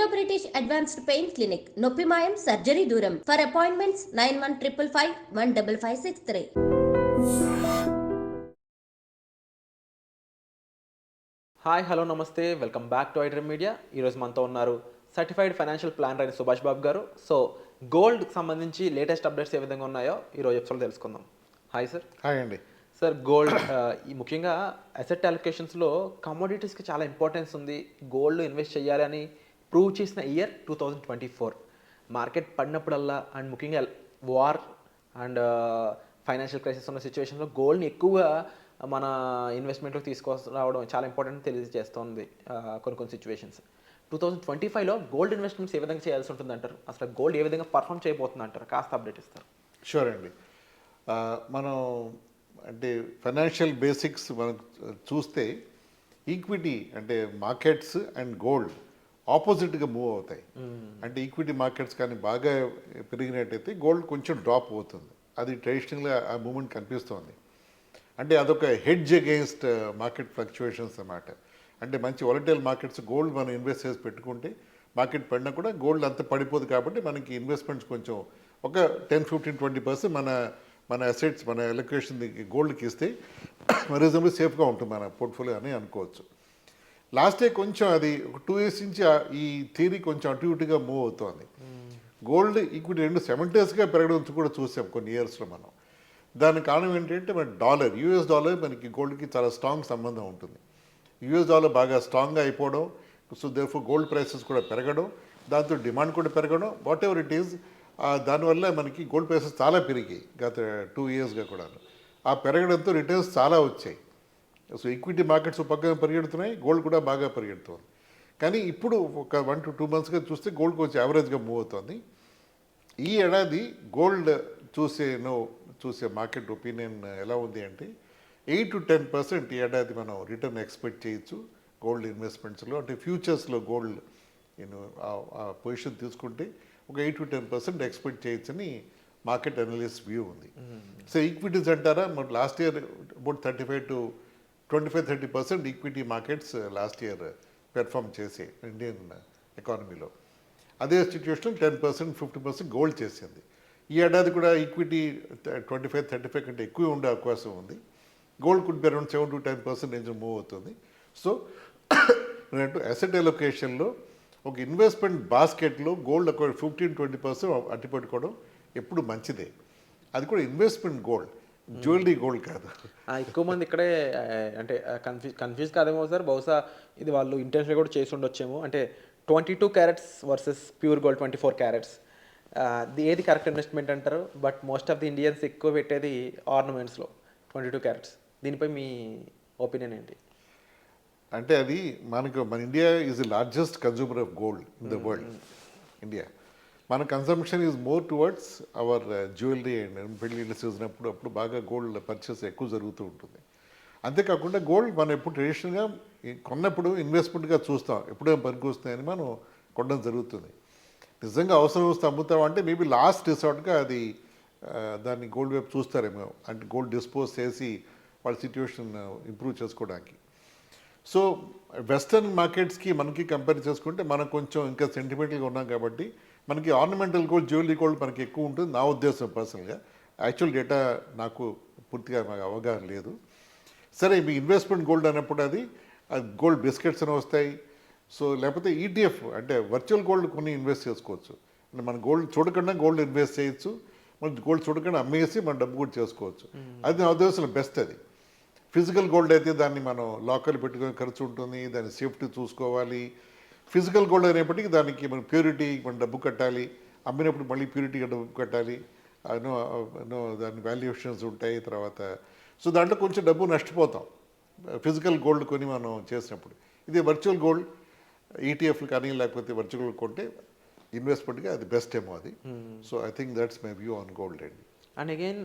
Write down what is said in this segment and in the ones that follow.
Indo British advanced pain clinic, నొప్పి మాయం, surgery దూరం. For appointments 9155515563. హాయ్, హలో, నమస్తే, welcome back to iDream media. ఈరోజు మనతో ఉన్నారు సర్టిఫైడ్ ఫైనాన్షియల్ ప్లానర్ అయిన సుభాష్ బాబు గారు. సో గోల్డ్కి సంబంధించి లేటెస్ట్ అప్డేట్స్ ఏ విధంగా ఉన్నాయో ఈరోజు ఎపిసోడ్ తెలుసుకుందాం. Hi sir. హాయ్ అండి. సార్, గోల్డ్ ముఖ్యంగా అసెట్ అలొకేషన్స్లో కమోడిటీస్కి చాలా ఇంపార్టెన్స్ ఉంది. గోల్డ్ ఇన్వెస్ట్ చేయాలి అని ప్రూవ్ చేసిన ఇయర్ 2024. మార్కెట్ పడినప్పుడల్లా అండ్ ముఖ్యంగా వార్ అండ్ ఫైనాన్షియల్ క్రైసిస్ ఉన్న సిచ్యువేషన్లో గోల్డ్ని ఎక్కువగా మన ఇన్వెస్ట్మెంట్లోకి తీసుకురావడం చాలా ఇంపార్టెంట్ తెలియజేస్తుంది కొన్ని సిచ్యువేషన్స్. 2025లో గోల్డ్ ఇన్వెస్ట్మెంట్స్ ఏ విధంగా చేయాల్సి ఉంటుంది అంటారు? అసలు గోల్డ్ ఏ విధంగా పర్ఫామ్ చేయబోతుంది అంటారు? కాస్త అప్డేట్ ఇస్తారు. షూర్ అండి. మనం అంటే ఫైనాన్షియల్ బేసిక్స్ మనం చూస్తే ఈక్విటీ అంటే మార్కెట్స్ అండ్ గోల్డ్ ఆపోజిట్గా మూవ్ అవుతాయి. అంటే ఈక్విటీ మార్కెట్స్ కానీ బాగా పెరిగినట్టయితే గోల్డ్ కొంచెం డ్రాప్ అవుతుంది. అది ట్రెడిషనల్గా ఆ మూమెంట్ కనిపిస్తుంది. అంటే అదొక హెడ్జ్ అగెయిన్స్ట్ మార్కెట్ ఫ్లక్చుయేషన్స్ అన్నమాట. అంటే మంచి వాలటైల్ మార్కెట్స్ గోల్డ్ మనం ఇన్వెస్ట్ చేసి పెట్టుకుంటే మార్కెట్ పడినా కూడా గోల్డ్ అంత పడిపోదు. కాబట్టి మనకి ఇన్వెస్ట్మెంట్స్ కొంచెం ఒక 10-15-20% మన అసెట్స్ మన ఎలొకేషన్ గోల్డ్కి ఇస్తే రీజనబుల్ సేఫ్గా ఉంటుంది మన పోర్ట్ఫోలియో అని అనుకోవచ్చు. లాస్ట్ ఇయర్ కొంచెం అది ఒక 2 years నుంచి ఈ థియరీ కొంచెం అటు ఇటుగా మూవ్ అవుతుంది. గోల్డ్ ఈక్విటీ రెండు సెమెంటర్స్గా పెరగడం కూడా చూసాం కొన్ని ఇయర్స్లో మనం. దానికి కారణం ఏంటంటే మన యూఎస్ డాలర్ మనకి గోల్డ్కి చాలా స్ట్రాంగ్ సంబంధం ఉంటుంది. యూఎస్ డాలర్ బాగా స్ట్రాంగ్గా అయిపోవడం, సో దేర్ఫోర్ గోల్డ్ ప్రైసెస్ కూడా పెరగడం, దాంతో డిమాండ్ కూడా పెరగడం, వాట్ ఎవర్ ఇట్ ఈస్, దానివల్ల మనకి గోల్డ్ ప్రైసెస్ చాలా పెరిగాయి గత 2 yearsగా కూడా. ఆ పెరగడంతో రిటర్న్స్ చాలా వచ్చాయి. సో ఈక్విటీ మార్కెట్స్ పక్కన పరిగెడుతున్నాయి, గోల్డ్ కూడా బాగా పరిగెడుతుంది. కానీ ఇప్పుడు ఒక 1 to 2 monthsగా చూస్తే గోల్డ్ కొంచెం యావరేజ్గా మూవ్ అవుతుంది. ఈ ఏడాది గోల్డ్ చూసే మార్కెట్ ఒపీనియన్ ఎలా ఉంది అంటే 8 to 10% ఈ ఏడాది మనం రిటర్న్ ఎక్స్పెక్ట్ చేయొచ్చు గోల్డ్ ఇన్వెస్ట్మెంట్స్లో. అంటే ఫ్యూచర్స్లో గోల్డ్ ఆ పొజిషన్ తీసుకుంటే ఒక 8 to 10% ఎక్స్పెక్ట్ చేయొచ్చని మార్కెట్ అనలిస్ట్ వ్యూ ఉంది. సో ఈక్విటీస్ అంటారా, మరి last year about 25-30% equity markets last year perform చేసే ఇండియన్ ఎకానమీలో. అదే సిచ్యువేషన్ 10%-50% గోల్డ్ చేసింది. ఈ ఏడాది కూడా ఈక్విటీ 25-35 కంటే ఎక్కువ ఉండే అవకాశం ఉంది. Gold could be around 7 to 10% move అవుతుంది. సో అసెట్ అలొకేషన్లో ఒక ఇన్వెస్ట్మెంట్ బాస్కెట్లో గోల్డ్ ఒక 15-20% అట్టి పెట్టుకోవడం ఎప్పుడు మంచిదే. అది కూడా ఇన్వెస్ట్మెంట్ గోల్డ్, జ్యువెలరీ గోల్డ్ కాదు. ఎక్కువ మంది ఇక్కడే అంటే కన్ఫ్యూజ్ కాదేమో సార్. బహుశా ఇది వాళ్ళు ఇంటెన్షన్ కూడా చేసి ఉండొచ్చేమో. అంటే 22 carats versus pure gold 24 carats, ఏది కరెక్ట్ ఇన్వెస్ట్మెంట్ అంటారు? But most of the Indians ఎక్కువ పెట్టేది ఆర్నమెంట్స్లో 22 carats. దీనిపై మీ ఒపీనియన్ ఏంటి? అంటే అది మన India is the largest consumer of gold in the world. India మన consumption is more towards our jewellery and పెళ్ళిళ్ళు సీజన్ అప్పుడు బాగా గోల్డ్ పర్చేస్ ఎక్కువ జరుగుతూ ఉంటుంది. అంతేకాకుండా గోల్డ్ మనం ఎప్పుడు ట్రెడిషనల్గా కొన్నప్పుడు ఇన్వెస్ట్మెంట్గా చూస్తాం, ఎప్పుడేం పనికి వస్తాయని మనం కొనడం జరుగుతుంది. నిజంగా అవసరం వస్తే అమ్ముతాం అంటే మేబీ లాస్ట్ రిసార్ట్గా అది దాన్ని గోల్డ్ వైపు చూస్తారేమో, అంటే గోల్డ్ డిస్పోజ్ చేసి వాళ్ళ సిచ్యువేషన్ ఇంప్రూవ్ చేసుకోవడానికి. సో వెస్టర్న్ మార్కెట్స్కి మనకి కంపేర్ చేసుకుంటే మనం కొంచెం ఇంకా సెంటిమెంటల్గా ఉన్నాం కాబట్టి మనకి ఆర్నమెంటల్ గోల్డ్, జ్యువెలరీ గోల్డ్ మనకి ఎక్కువ ఉంటుంది నా ఉద్దేశం పర్సనల్గా. యాక్చువల్ డేటా నాకు పూర్తిగా అవగాహన లేదు. సరే, మీ ఇన్వెస్ట్మెంట్ గోల్డ్ అన్నప్పుడు అది గోల్డ్ బిస్కెట్స్ అని వస్తాయి. సో లేకపోతే ఈటీఎఫ్ అంటే వర్చువల్ గోల్డ్ కొన్ని ఇన్వెస్ట్ చేసుకోవచ్చు. అంటే మన గోల్డ్ చూడకుండా గోల్డ్ ఇన్వెస్ట్ చేయొచ్చు, మన గోల్డ్ చూడకుండా అమ్మేసి మన డబ్బు కూడా చేసుకోవచ్చు. అది నా ఉద్దేశంలో బెస్ట్. అది ఫిజికల్ గోల్డ్ అయితే దాన్ని మనం లాకర్లు పెట్టుకునే ఖర్చు ఉంటుంది, దాని సేఫ్టీ చూసుకోవాలి. ఫిజికల్ గోల్డ్ అనేప్పటికీ దానికి మన ప్యూరిటీ, మన డబ్బు కట్టాలి, అమ్మినప్పుడు మళ్ళీ ప్యూరిటీగా డబ్బు కట్టాలి, దాని వాల్యుయేషన్స్ ఉంటాయి తర్వాత. సో దాంట్లో కొంచెం డబ్బు నష్టపోతాం ఫిజికల్ గోల్డ్ కొని మనం చేసినప్పుడు. ఇదే వర్చువల్ గోల్డ్ ఈటీఎఫ్లు కానీ లేకపోతే వర్చువల్ గోల్డ్ కొంటే ఇన్వెస్ట్మెంట్గా అది బెస్ట్ ఏమో అది. So I think that's my view on gold అండి. And again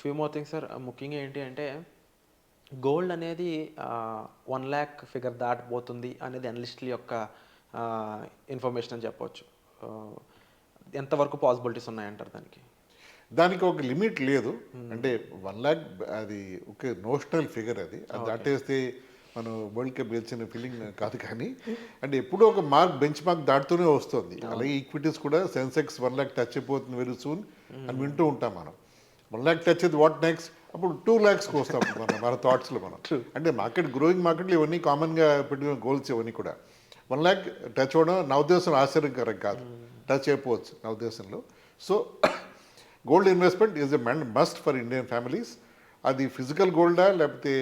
few more things sir. ముఖ్యంగా ఏంటి అంటే గోల్డ్ అనేది 1 lakh ఫిగర్ దాటిపోతుంది అనేది అనలిస్టుల యొక్క ఇన్ఫర్మేషన్ అని చెప్పవచ్చు. ఎంతవరకు పాసిబిలిటీస్ ఉన్నాయంటారు దానికి? దానికి ఒక లిమిట్ లేదు. అంటే 1 lakh అది ఒక నోషనల్ ఫిగర్, అది దాటేస్తే మనం వరల్డ్ కప్ గెలిచిన ఫీలింగ్ కాదు, కానీ అంటే ఎప్పుడో ఒక మార్క్ బెంచ్ మార్క్ దాటుతూనే వస్తుంది. అలాగే ఈక్విటీస్ కూడా సెన్సెక్స్ 1 lakh టచ్ అయిపోతుంది వెరీ సూన్ అని వింటూ ఉంటాం మనం. 1 lakh టచ్ అయితే వాట్ నెక్స్ట్, అప్పుడు 2 lakhsకి వస్తాం మన థాట్స్లో మనం. అంటే మార్కెట్ గ్రోయింగ్ మార్కెట్లో ఇవన్నీ కామన్గా పెట్టుకున్న గోల్స్ ఇవన్నీ కూడా. 1 lakh టచ్ అవ్వడం నా ఉద్దేశం ఆశ్చర్యకరం కాదు, టచ్ అయిపోవచ్చు నా ఉద్దేశంలో. So gold investment is a must for Indian families. అది ఫిజికల్ గోల్డా లేకపోతే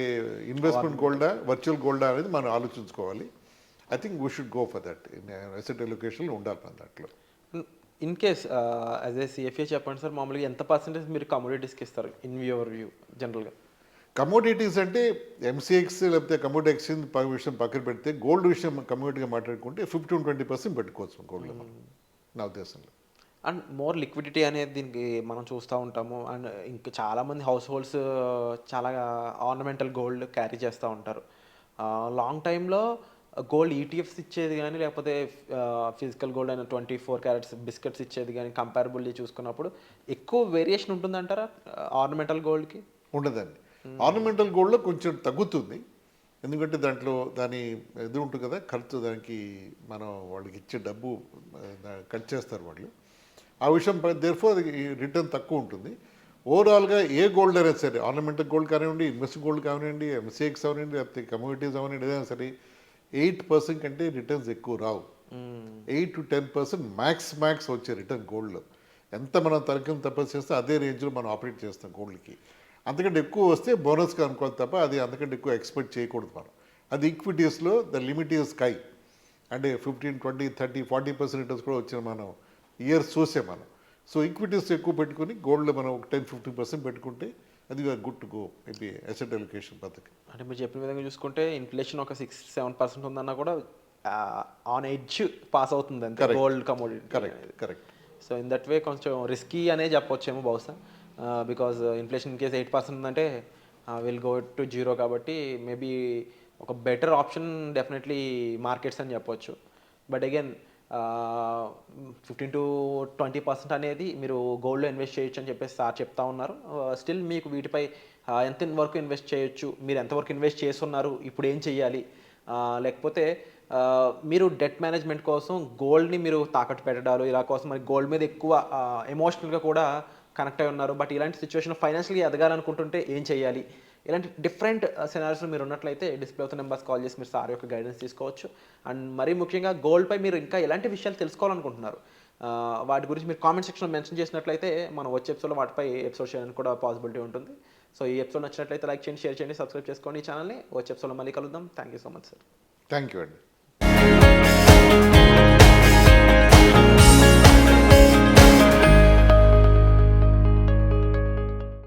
ఇన్వెస్ట్మెంట్ గోల్డా వర్చువల్ గోల్డా అనేది మనం ఆలోచించుకోవాలి. I think we should go for that. Asset అలొకేషన్లో ఉండాలి మన దాంట్లో. In case as a CFA చెప్పండి సార్, మామూలుగా ఎంత పర్సెంటేజ్ మీరు కమోడిటీస్కి ఇస్తారు ఇన్ యువర్ వ్యూ జనరల్గా? కమోడిటీస్ అంటే ఎంసీఎక్స్ లేకపోతే కమోడిటీ ఎక్స్చేంజ్ విషయం పక్కన పెడితే గోల్డ్ విషయం కమోడిటీగా మాట్లాడుకుంటే 15-20% పెట్టుకోవచ్చు గోల్డ్లో మనం, నా ఉద్దేశంలో. అండ్ మోర్ లిక్విడిటీ అనేది దీనికి మనం చూస్తూ ఉంటాము. అండ్ ఇంకా చాలామంది హౌస్ హోల్డ్స్ చాలా ఆర్నమెంటల్ గోల్డ్ క్యారీ చేస్తూ ఉంటారు. లాంగ్ టైంలో గోల్డ్ ఈటీఎఫ్స్ ఇచ్చేది కానీ లేకపోతే ఫిజికల్ గోల్డ్ అయిన 24 క్యారెట్స్ బిస్కెట్స్ ఇచ్చేది కానీ కంపారబుల్లీ చూసుకున్నప్పుడు ఎక్కువ వేరియేషన్ ఉంటుందంటారా ఆర్నమెంటల్ గోల్డ్కి? ఉండదండి. ఆర్నమెంటల్ గోల్డ్లో కొంచెం తగ్గుతుంది, ఎందుకంటే దాంట్లో దాని ఇది ఉంటుంది కదా ఖర్చు, దానికి మనం వాళ్ళకి ఇచ్చే డబ్బు కట్ చేస్తారు వాళ్ళు. ఆ విషయం దేర్ఫోర్ రిటర్న్ తక్కువ ఉంటుంది. ఓవరాల్గా ఏ గోల్డ్ అయినా సరే, ఆర్నమెంటల్ గోల్డ్ కానివ్వండి, ఇన్వెస్ట్ గోల్డ్ కానివ్వండి, ఎంసీఎక్స్ అవనండి, లేకపోతే కమోడిటీస్ అవనండి, ఏదైనా సరే 8% కంటే రిటర్న్స్ ఎక్కువ రావు. 8 to 10% మ్యాక్స్ వచ్చే రిటర్న్ గోల్డ్లో. ఎంత మనం తప్పని చేస్తే అదే రేంజ్లో మనం ఆపరేట్ చేస్తాం గోల్డ్కి. అంతకంటే ఎక్కువ వస్తే బోనస్గా అనుకోవాలి తప్ప అది అంతకంటే ఎక్కువ ఎక్స్పెక్ట్ చేయకూడదు మనం. అది ఈక్విటీస్లో ద లిమిట్ ఈజ్ స్కై. అంటే 15, 20, 30, 40% రిటర్న్స్ కూడా వచ్చిన మనం ఇయర్స్ చూసే మనం. సో ఈక్విటీస్ ఎక్కువ పెట్టుకుని గోల్డ్లో మనం 10-15% పెట్టుకుంటే అది good to go maybe asset allocation పద్ధతి. అంటే మీరు చెప్పిన విధంగా చూసుకుంటే ఇన్ఫ్లేషన్ ఒక 6-7% ఉందన్నా కూడా ఆన్ ఎడ్జ్ పాస్ అవుతుంది అంతే gold commodity. Correct. So in that way కొంచెం రిస్కీ అనే చెప్పొచ్చేమో బహుశా, బికాజ్ ఇన్ఫ్లేషన్ కేసు 8% ఉందంటే విల్ గో టు 0 కాబట్టి మేబీ ఒక బెటర్ ఆప్షన్ డెఫినెట్లీ మార్కెట్స్ అని చెప్పొచ్చు. బట్ అగైన్ 15-20% అనేది మీరు గోల్డ్లో ఇన్వెస్ట్ చేయొచ్చు అని చెప్పేసి సార్ చెప్తా ఉన్నారు. స్టిల్ మీకు వీటిపై ఎంత వరకు ఇన్వెస్ట్ చేయొచ్చు, మీరు ఎంతవరకు ఇన్వెస్ట్ చేస్తున్నారు, ఇప్పుడు ఏం చెయ్యాలి, లేకపోతే మీరు డెట్ మేనేజ్మెంట్ కోసం గోల్డ్ని మీరు తాకట్టు పెట్టడాలు ఇలా కోసం మరి గోల్డ్ మీద ఎక్కువ ఎమోషనల్గా కూడా కనెక్ట్ అయి ఉన్నారు. బట్ ఇలాంటి సిచ్యువేషన్ ఫైనాన్షియల్గా ఎదగాలనుకుంటుంటే ఏం చేయాలి, ఇలాంటి డిఫరెంట్ సినారియోస్లో మీరు ఉన్నట్లయితే డిస్ప్లే అవుతున్న నెంబర్స్ కాల్ చేసి మీరు సార్ యొక్క గైడెన్స్ తీసుకోవచ్చు. అండ్ మరీ ముఖ్యంగా గోల్డ్పై మీరు ఇంకా ఎలాంటి విషయాలు తెలుసుకోవాలనుకుంటున్నారు వాటి గురించి మీరు కామెంట్ సెక్షన్లో మెన్షన్ చేసినట్లయితే మనం వచ్చే ఎపిసోడ్లో వాటిపై ఎపిసోడ్ చేయడానికి కూడా పాసిబిలిటీ ఉంటుంది. సో ఈ ఎపిసోడ్ నచ్చినట్లయితే లైక్ చేయండి, షేర్ చేయండి, సబ్స్క్రైబ్ చేసుకోండి ఈ ఛానల్ని. వచ్చే ఎపిసోడ్లో మళ్ళీ కలుద్దాం. Thank you so much sir. Thank you అండి.